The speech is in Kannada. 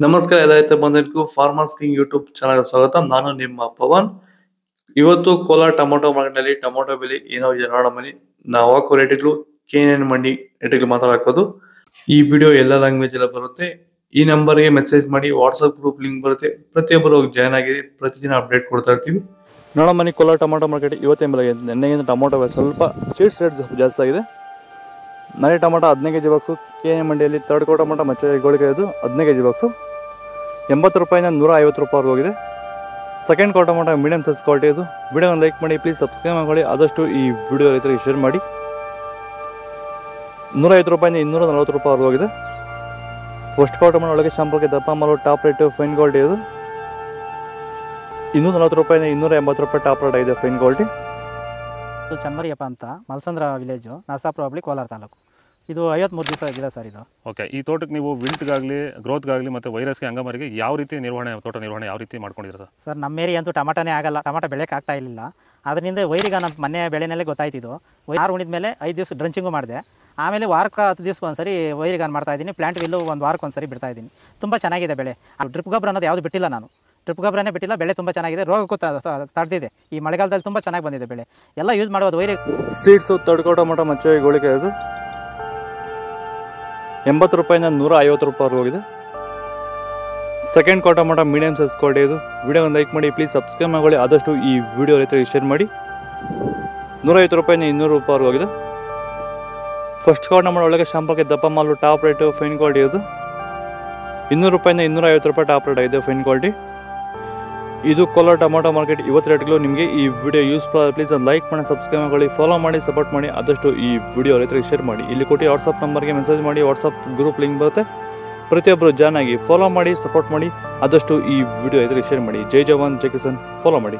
ನಮಸ್ಕಾರ ರೈತ ಬಂಧುಗಳಿಗೂ ಫಾರ್ಮರ್ಸ್ ಕಿಂಗ್ ಯೂಟ್ಯೂಬ್ ಚಾನಲ್ ಸ್ವಾಗತ. ನಾನು ನಿಮ್ಮ ಪವನ್. ಇವತ್ತು ಕೋಲಾರ ಟೊಮೊಟೊ ಮಾರ್ಕೆಟ್ ನಲ್ಲಿ ಟೊಮೊಟೊ ಬೆಲೆ ಏನೋ ನೋಡೋಣ ಬನ್ನಿ. ನಾವು ಹಾಕೋ ರೇಟ್ಗಳು KNN ಮಂಡಿ ರೇಟ್ಗಳು ಮಾತಾಡೋದು. ಈ ವಿಡಿಯೋ ಎಲ್ಲ ಲ್ಯಾಂಗ್ವೇಜ್ ಎಲ್ಲ ಬರುತ್ತೆ. ಈ ನಂಬರ್ಗೆ ಮೆಸೇಜ್ ಮಾಡಿ, ವಾಟ್ಸ್ಆಪ್ ಗ್ರೂಪ್ ಲಿಂಕ್ ಬರುತ್ತೆ. ಪ್ರತಿಯೊಬ್ಬರು ಜಾಯ್ನ್ ಆಗಿ ಪ್ರತಿದಿನ ಅಪ್ಡೇಟ್ ಕೊಡ್ತಾ ಇರ್ತೀವಿ. ನೋಡೋಣ ಬನ್ನಿ ಕೋಲಾರ ಟೊಮೊಟೊ ಮಾರ್ಕೆಟ್ ಇವತ್ತೇ ಬೆಲೆ. ನೆನ್ನೆಗಿಂತ ಟೊಮೊಟೊ ಸ್ವಲ್ಪ ಸ್ವೀಟ್ಸ್ ರೇಟ್ ಜಾಸ್ತಿ ಆಗಿದೆ. ನರೆ ಟೊಮೊಟೊ 15 kg ಬಾಕ್ಸು KNN ಮಂಡಿಯಲ್ಲಿ. ತರ್ಡ್ ಕೋ ಟೊಮೊಟೊ ಮಚ್ಚೆ ಗೋಳಿಗೆ ಇದು 15 kg ಬಾಕ್ಸು 80 ರೂಪಾಯಿಂದ 150 ರೂಪಾಯಿ ಹೋಗಿದೆ. ಸೆಕೆಂಡ್ ಕೋ ಟೊಮೊಟೊ ಮೀಡಿಯಂ ಸೈಜ್ ಕ್ವಾಲಿಟಿ ಇದು. ವಿಡಿಯೋನ ಲೈಕ್ ಮಾಡಿ, ಪ್ಲೀಸ್ ಸಬ್ಸ್ಕ್ರೈಬ್ ಮಾಡಿ. ಆದಷ್ಟು ಈ ವಿಡಿಯೋ ರೈತರಿಗೆ ಶೇರ್ ಮಾಡಿ. 150 ರೂಪಾಯಿಂದ 240 ರೂಪಾಯಿ ಹೋಗಿದೆ. ಫಸ್ಟ್ ಕೋ ಟೊಮೊಟೊ ಒಳಗೆ ಶಾಂಪಲ್ಗೆ ದಪ್ಪ ಮಾಲು ಟಾಪ್ ರೇಟು ಫೈನ್ ಕ್ವಾಲಿಟಿ ಇದು. 240 ರೂಪಾಯಿಂದ 280 ರೂಪಾಯಿ ಟಾಪ್ ರೇಟ್ ಇದೆ ಫೈನ್ ಕ್ವಾಲಿಟಿ. ಇದು ಚನ್ನಮರಿಯಪ್ಪ ಅಂತ, ಮಲ್ಸಂದ್ರ ವಿಲೇಜು, ನರಸಾಪುರ ಹೋಬಳಿ, ಕೋಲಾರ ತಾಲೂಕು. ಇದು 53 ದಿವಸ ಗಿಡ ಸರ್ ಇದು. ಓಕೆ, ಈ ತೋಟಕ್ಕೆ ನೀವು ವಿಲ್ಟ್ಗಾಗಲಿ ಗ್ರೋತ್ಗಾಗಲಿ ಮತ್ತು ವೈರಸ್ಗೆ ಅಂಗಮಾರಿಗೆ ಯಾವ ರೀತಿ ತೋಟ ನಿರ್ವಹಣೆ ಯಾವ ರೀತಿ ಮಾಡ್ಕೊಂಡಿದ್ದೀರಾ ಸರ್? ನಮ್ಮ ಏರಿಯಾ ಅಂತೂ ಟಮಾಟನೇ ಆಗಲ್ಲ, ಟಮಾಟ ಬೆಳೆಯೋಕೆ ಆಗ್ತಾ ಇರಲಿಲ್ಲ. ಅದರಿಂದ ವೈರಿಗೆ ನಮ್ಮ ಮನೆ ಬೆಳೆನಲ್ಲೇ ಗೊತ್ತಾಯ್ತಿದ್ದು. ಯಾರು ಉಣಿದ ಮೇಲೆ 5 ದಿವಸ ಡ್ರಂಚಿಂಗು ಮಾಡಿದೆ. ಆಮೇಲೆ ವಾರಕ್ಕೆ 10 ದಿವಸಕ್ಕೆ ಒಂದ್ಸರಿ ವೈರಿಗಾನ್ ಮಾಡ್ತಾಯಿದ್ದೀನಿ. ಪ್ಲಾಂಟ್ ವಿಲ್ಲು ಒಂದು ವಾರಕ್ಕೆ ಒಂದ್ಸರಿ ಬಿಡ್ತಾಯಿದ್ದೀನಿ. ತುಂಬ ಚೆನ್ನಾಗಿದೆ ಬೆಳೆ. ಡ್ರಿಪ್ ಗೊಬ್ಬರ ಅನ್ನೋದು ಯಾವುದು ಬಿಟ್ಟಿಲ್ಲ ನಾನು. ಡ್ರಿಪ್ ಗೊಬ್ಬರನೇ ಬಿಟ್ಟಿಲ್ಲ. ಬೆಳೆ ತುಂಬ ಚೆನ್ನಾಗಿದೆ. ರೋಗಕ್ಕೂ ತಡೆದಿದೆ. ಈ ಮಳೆಗಾಲದಲ್ಲಿ ತುಂಬ ಚೆನ್ನಾಗಿ ಬಂದಿದೆ ಬೆಳೆ. ಎಲ್ಲ ಯೂಸ್ ಮಾಡೋದು ವೈರಿ ಸೀಡ್ಸು. ತರ್ಡ್ ಕೋ ಟೊಮೊಟೊ ಮಚ್ಚೆ ಗೋಳಿಗೆ ಇದು 80 ರೂಪಾಯಿಂದ 150 ರೂಪಾಯಿ ಹೋಗಿದೆ. ಸೆಕೆಂಡ್ ಕೋ ಟೊಮೊಟೊ ಮೀಡಿಯಂ ಸೈಜ್ ಕ್ವಾಲಿಟಿ ಇದು. ವಿಡಿಯೋನ ಲೈಕ್ ಮಾಡಿ, ಪ್ಲೀಸ್ ಸಬ್ಸ್ಕ್ರೈಬ್ ಮಾಡಿ. ಆದಷ್ಟು ಈ ವಿಡಿಯೋ ರೈತರಿಗೆ ಶೇರ್ ಮಾಡಿ. 150 ರೂಪಾಯಿಂದ 200 ರೂಪಾಯಿ ಹೋಗಿದೆ. ಫಸ್ಟ್ ಕೋ ಟೊಮೊಟೊ ಒಳಗೆ ಶಾಂಪಲ್ಗೆ ದಪ್ಪ ಮಾಲು ಟಾಪ್ ರೇಟು ಫೈನ್ ಕ್ವಾಲಿಟಿ ಇದು. 200 ರೂಪಾಯಿಂದ 250 ರೂಪಾಯಿ ಟಾಪ್ ರೇಟ್ ಇದೆ ಫೈನ್ ಕ್ವಾಲಿಟಿ. ಇದು ಕೋಲಾರ ಟೊಮೊಟೊ ಮಾರ್ಕೆಟ್ ಇವತ್ತು ರೇಟ್ಗಳು. ನಿಮಗೆ ಈ ವಿಡಿಯೋ ಯೂಸ್ಫುಲ್, ಪ್ಲೀಸ್ ಒಂದು ಲೈಕ್ ಮಾಡಿ, ಸಬ್ಸ್ಕ್ರೈಬ್ ಮಾಡಿ, ಫಾಲೋ ಮಾಡಿ, ಸಪೋರ್ಟ್ ಮಾಡಿ. ಆದಷ್ಟು ಈ ವಿಡಿಯೋ ರೈತರಿಗೆ ಶೇರ್ ಮಾಡಿ. ಇಲ್ಲಿ ಕೊಟ್ಟು ವಾಟ್ಸಪ್ ನಂಬರ್ಗೆ ಮೆಸೇಜ್ ಮಾಡಿ. ವಾಟ್ಸಪ್ ಗ್ರೂಪ್ ಲಿಂಕ್ ಬರುತ್ತೆ. ಪ್ರತಿಯೊಬ್ಬರು ಜಾಯ್ನ್ ಆಗಿ ಫಾಲೋ ಮಾಡಿ, ಸಪೋರ್ಟ್ ಮಾಡಿ. ಆದಷ್ಟು ಈ ವಿಡಿಯೋ ರೈತರಿಗೆ ಶೇರ್ ಮಾಡಿ. ಜೈ ಜವಾನ್ ಜೈ ಕಿಸಾನ್. ಫಾಲೋ ಮಾಡಿ.